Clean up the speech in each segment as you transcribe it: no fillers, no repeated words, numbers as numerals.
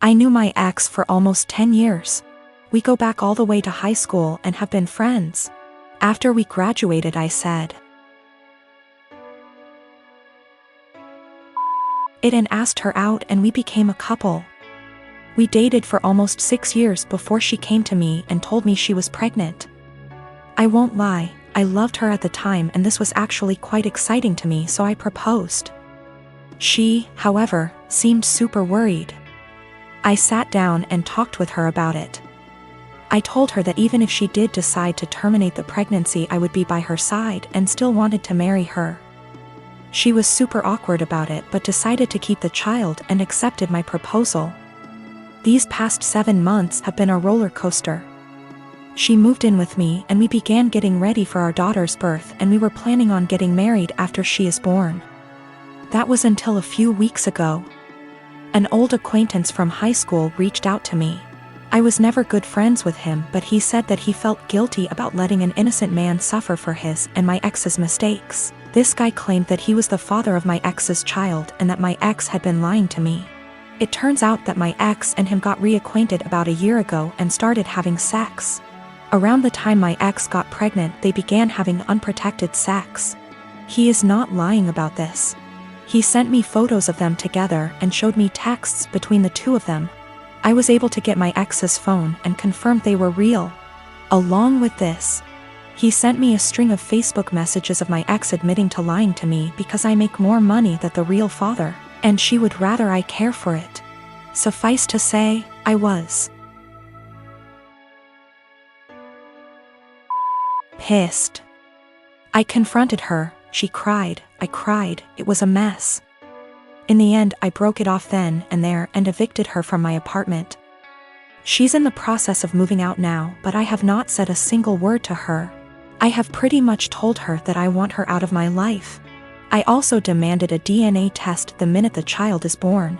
I knew my ex for almost 10 years. We go back all the way to high school and have been friends. After we graduated, I said it and asked her out, and we became a couple. We dated for almost 6 years before she came to me and told me she was pregnant. I won't lie, I loved her at the time, and this was actually quite exciting to me, so I proposed. She, however, seemed super worried. I sat down and talked with her about it. I told her that even if she did decide to terminate the pregnancy, I would be by her side and still wanted to marry her. She was super awkward about it, but decided to keep the child and accepted my proposal. These past 7 months have been a roller coaster. She moved in with me and we began getting ready for our daughter's birth, and we were planning on getting married after she is born. That was until a few weeks ago. An old acquaintance from high school reached out to me. I was never good friends with him, but he said that he felt guilty about letting an innocent man suffer for his and my ex's mistakes. This guy claimed that he was the father of my ex's child and that my ex had been lying to me. It turns out that my ex and him got reacquainted about a year ago and started having sex. Around the time my ex got pregnant, they began having unprotected sex. He is not lying about this. He sent me photos of them together and showed me texts between the two of them. I was able to get my ex's phone and confirmed they were real. Along with this, he sent me a string of Facebook messages of my ex admitting to lying to me because I make more money than the real father, and she would rather I care for it. Suffice to say, I was pissed. I confronted her, she cried, I cried, it was a mess. In the end, I broke it off then and there and evicted her from my apartment. She's in the process of moving out now, but I have not said a single word to her. I have pretty much told her that I want her out of my life. I also demanded a DNA test the minute the child is born.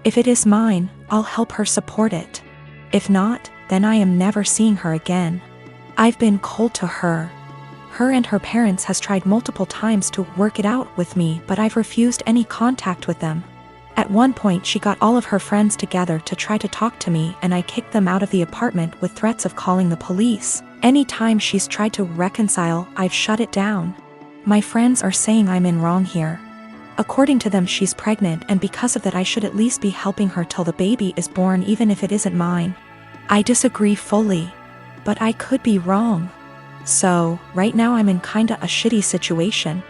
If it is mine, I'll help her support it. If not, then I am never seeing her again. I've been cold to her. Her and her parents has tried multiple times to work it out with me, but I've refused any contact with them. At one point she got all of her friends together to try to talk to me, and I kicked them out of the apartment with threats of calling the police. Anytime she's tried to reconcile, I've shut it down. My friends are saying I'm in wrong here. According to them, she's pregnant, and because of that I should at least be helping her till the baby is born, even if it isn't mine. I disagree fully, but I could be wrong. So, right now I'm in kinda a shitty situation.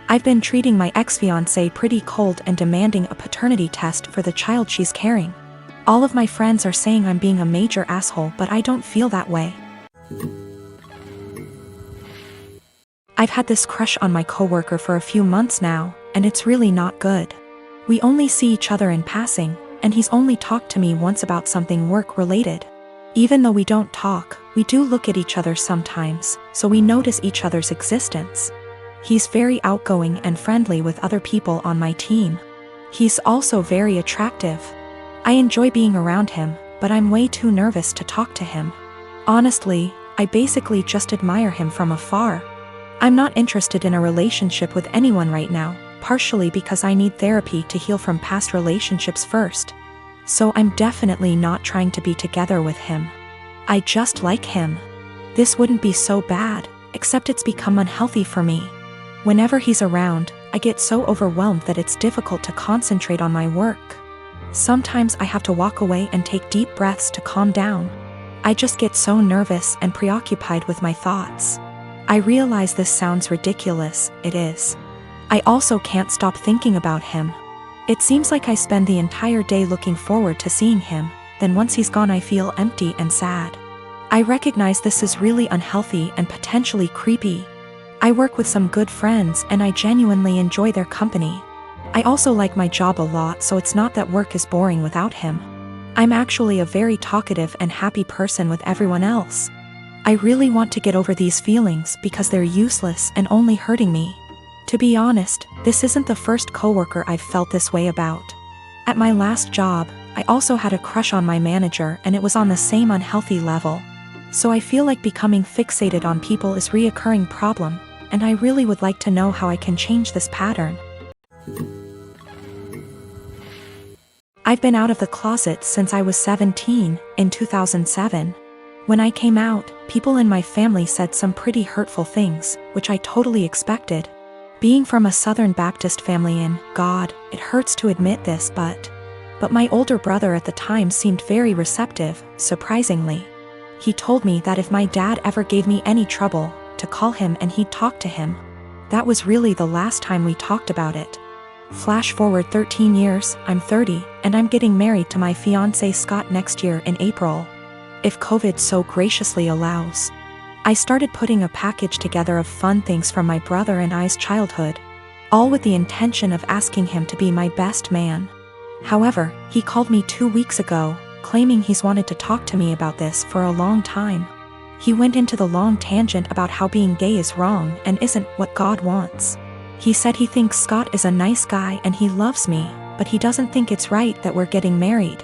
I've been treating my ex-fiancé pretty cold and demanding a paternity test for the child she's carrying. All of my friends are saying I'm being a major asshole, but I don't feel that way. I've had this crush on my coworker for a few months now, and it's really not good. We only see each other in passing, and he's only talked to me once about something work-related. Even though we don't talk, we do look at each other sometimes, so we notice each other's existence. He's very outgoing and friendly with other people on my team. He's also very attractive. I enjoy being around him, but I'm way too nervous to talk to him. Honestly, I basically just admire him from afar. I'm not interested in a relationship with anyone right now, partially because I need therapy to heal from past relationships first. So I'm definitely not trying to be together with him. I just like him. This wouldn't be so bad, except it's become unhealthy for me. Whenever he's around, I get so overwhelmed that it's difficult to concentrate on my work. Sometimes I have to walk away and take deep breaths to calm down. I just get so nervous and preoccupied with my thoughts. I realize this sounds ridiculous, it is. I also can't stop thinking about him. It seems like I spend the entire day looking forward to seeing him, then once he's gone I feel empty and sad. I recognize this is really unhealthy and potentially creepy. I work with some good friends and I genuinely enjoy their company. I also like my job a lot, so it's not that work is boring without him. I'm actually a very talkative and happy person with everyone else. I really want to get over these feelings because they're useless and only hurting me. To be honest, this isn't the first coworker I've felt this way about. At my last job, I also had a crush on my manager, and it was on the same unhealthy level. So I feel like becoming fixated on people is a reoccurring problem, and I really would like to know how I can change this pattern. I've been out of the closet since I was 17, in 2007. When I came out, people in my family said some pretty hurtful things, which I totally expected. Being from a Southern Baptist family God, it hurts to admit this, but my older brother at the time seemed very receptive, surprisingly. He told me that if my dad ever gave me any trouble, to call him and he'd talk to him. That was really the last time we talked about it. Flash forward 13 years, I'm 30, and I'm getting married to my fiancé Scott next year in April, if COVID so graciously allows. I started putting a package together of fun things from my brother and I's childhood, all with the intention of asking him to be my best man. However, he called me 2 weeks ago, claiming he's wanted to talk to me about this for a long time. He went into the long tangent about how being gay is wrong and isn't what God wants. He said he thinks Scott is a nice guy and he loves me, but he doesn't think it's right that we're getting married.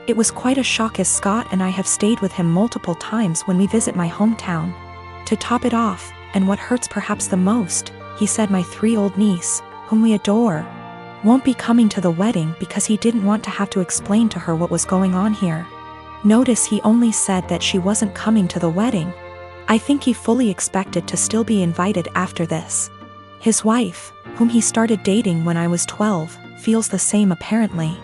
It was quite a shock, as Scott and I have stayed with him multiple times when we visit my hometown. To top it off, and what hurts perhaps the most, he said my 3-year-old niece, whom we adore, won't be coming to the wedding because he didn't want to have to explain to her what was going on here. Notice he only said that she wasn't coming to the wedding. I think he fully expected to still be invited after this. His wife, whom he started dating when I was 12, feels the same apparently.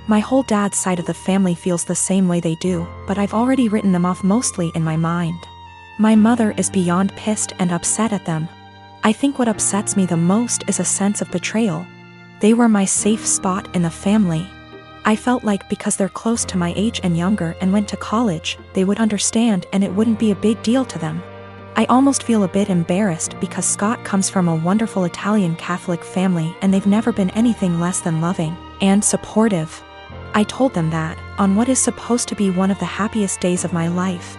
My whole dad's side of the family feels the same way they do, but I've already written them off mostly in my mind. My mother is beyond pissed and upset at them. I think what upsets me the most is a sense of betrayal. They were my safe spot in the family. I felt like because they're close to my age and younger and went to college, they would understand and it wouldn't be a big deal to them. I almost feel a bit embarrassed because Scott comes from a wonderful Italian Catholic family and they've never been anything less than loving and supportive. I told them that, on what is supposed to be one of the happiest days of my life.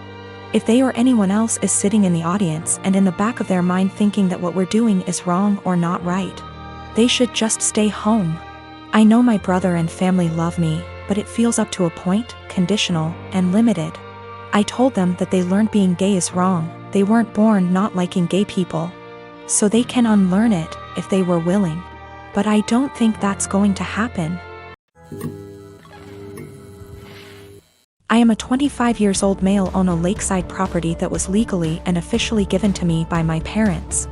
If they or anyone else is sitting in the audience and in the back of their mind thinking that what we're doing is wrong or not right, they should just stay home. I know my brother and family love me, but it feels up to a point, conditional, and limited. I told them that they learned being gay is wrong. They weren't born not liking gay people. So they can unlearn it, if they were willing. But I don't think that's going to happen. I am a 25-year-old male on a lakeside property that was legally and officially given to me by my parents.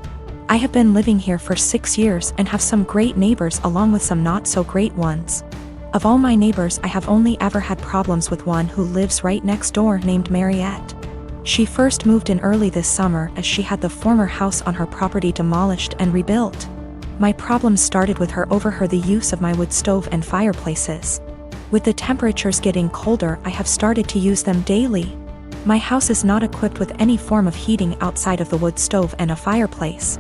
I have been living here for 6 years and have some great neighbors along with some not so great ones. Of all my neighbors, I have only ever had problems with one who lives right next door named Mariette. She first moved in early this summer as she had the former house on her property demolished and rebuilt. My problems started with her over the use of my wood stove and fireplaces. With the temperatures getting colder, I have started to use them daily. My house is not equipped with any form of heating outside of the wood stove and a fireplace.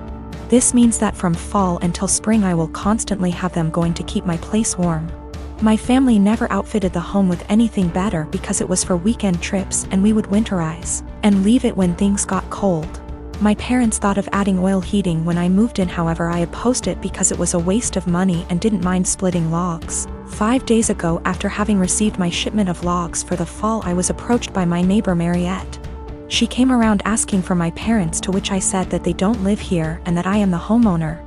This means that from fall until spring I will constantly have them going to keep my place warm. My family never outfitted the home with anything better because it was for weekend trips and we would winterize and leave it when things got cold. My parents thought of adding oil heating when I moved in, however I opposed it because it was a waste of money and didn't mind splitting logs. 5 days ago, after having received my shipment of logs for the fall, I was approached by my neighbor Mariette. She came around asking for my parents, to which I said that they don't live here and that I am the homeowner.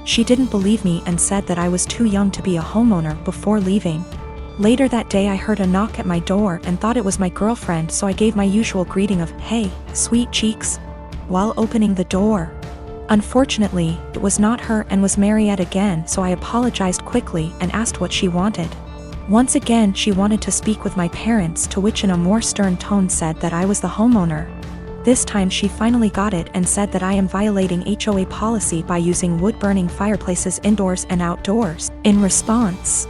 She didn't believe me and said that I was too young to be a homeowner before leaving. Later that day I heard a knock at my door and thought it was my girlfriend, so I gave my usual greeting of, "Hey, sweet cheeks," while opening the door. Unfortunately, it was not her and was Mariette again, so I apologized quickly and asked what she wanted. Once again she wanted to speak with my parents, to which in a more stern tone said that I was the homeowner. This time she finally got it and said that I am violating HOA policy by using wood-burning fireplaces indoors and outdoors. In response,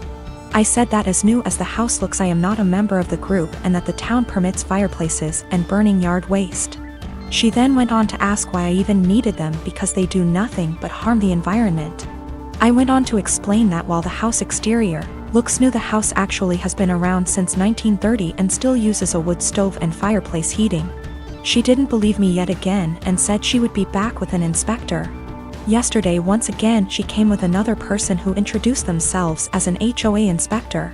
I said that as new as the house looks I am not a member of the group and that the town permits fireplaces and burning yard waste. She then went on to ask why I even needed them because they do nothing but harm the environment. I went on to explain that while the house exterior looks new, the house actually has been around since 1930 and still uses a wood stove and fireplace heating. She didn't believe me yet again and said she would be back with an inspector. Yesterday once again she came with another person who introduced themselves as an HOA inspector.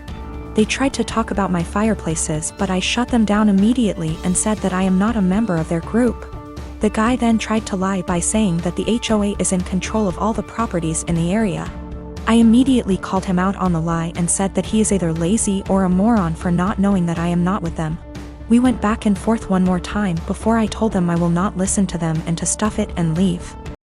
They tried to talk about my fireplaces, but I shut them down immediately and said that I am not a member of their group. The guy then tried to lie by saying that the HOA is in control of all the properties in the area. I immediately called him out on the lie and said that he is either lazy or a moron for not knowing that I am not with them. We went back and forth one more time before I told them I will not listen to them and to stuff it and leave.